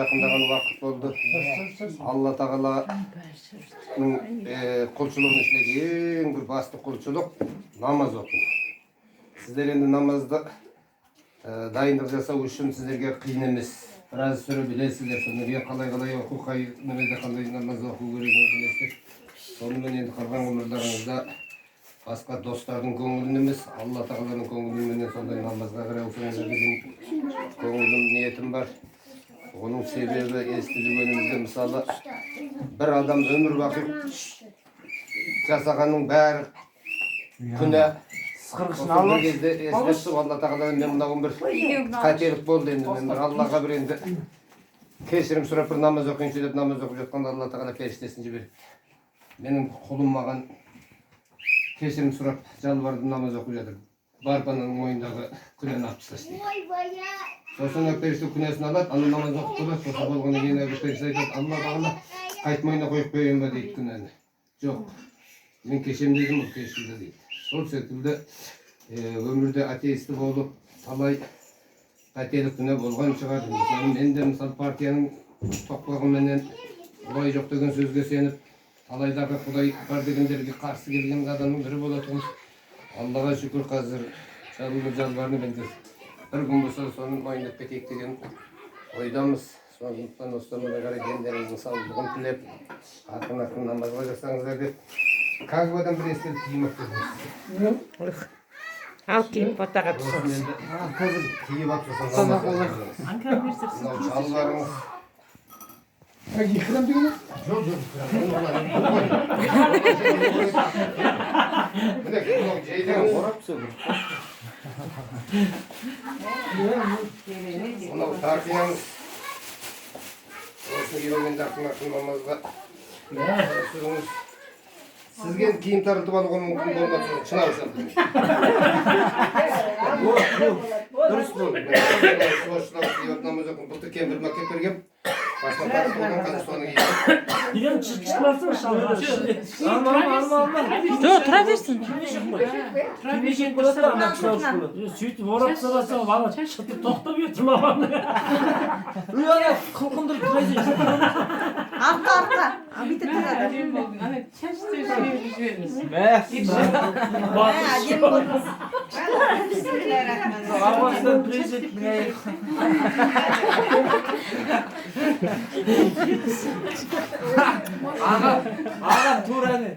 Yakındagan vakit oldu. Allah Taala'nın kulçuluğun içindeki en bir bastı kulçuluk namaz okun. Sizler endi namazda dayınlık жасау үшін sizlerge қиын емес. Biraz süre bilesizler, sonra қалай оқу, немеде қандай намаз оқу керегін білесіздер. Сонымен енді қалған өмірлеріңізде басқа достардың көңілін емес, Алла Тағаланың көңіліменен сондай намазға қарай оқыңыздар деген көңілім ниетім бар. Onun sebebi естілгенімізде мысалы bir adam ömür бақи жасағанның бәрі күнә бір кезде естіп Алла Тағаладан мен мынауын бір қателік болды енді мен бір Аллаға бір енді кешірім сұрап бір намаз оқиыншы деп намаз оқып жатқанда Алла Тағала періштесін жіберді. Менің құлым маған кешірім сұрап жалбарынып намаз оқып жатыр. Барбаның мойнындағы күнәні алып тасташы дейді. Sosan perişte künesini alat, anı namaz okup olur. Sosan bolğana yine bir perişte aytat, Allah Tağala qaytmayına koyup koyayım mı deyip güneni. Yok. Men keşim dedim, o keşimde değil. Sol şekilde ömürde ateistlik olup, talay qatelik güne bolğan çıkardı. Mesela men de misal partiyanın topluluğu menen Huday yok degen sözge senip, talaydaga Huday var degenlerge karşı gelgen adamın biri bolatmış. Allah'a şükür hazır жалбарынып енді bir gün болса соның мойындап кетейік деген ойдамыз. Сондықтан осыларына қарай дендеріңіздің саулығын тілеп, ақын намазға жасаңыздар деп. Как бы адам бір естелік киім алып бердіңіз? Al kiyip fotoğa түсіңіз. Қазір киіп алып жасаңыз. Мынау жалбарыңыз. Yıkıram değil mi? Жоқ, жоқ. Міне, мынау жейден қорап түсі бір. Мынау тартиямыз. Осы келгенде ақын намазға түсіріңіз. Сізге киім тартып алуға мүмкін болмады. Шынау шалды. Дұрыс болды. Намаз оқып бұлты кембір макет бергем. Başka tarz olan kadar Diyen çıkmasın şalvar. Alma. Dur, tura versin. Kimlik болады да ана шалvar. Сөйтіп орап саласың, бала шықты тоқтап тұрмаған. Ана қылқындырып тұрайсың. Arka. Bitti kadar. Hani çeşitli şey düşürürüz. Acem olmaz. Bismillahirrahmanirrahim. Ağabeyden prezident ne? Ağa tur hani.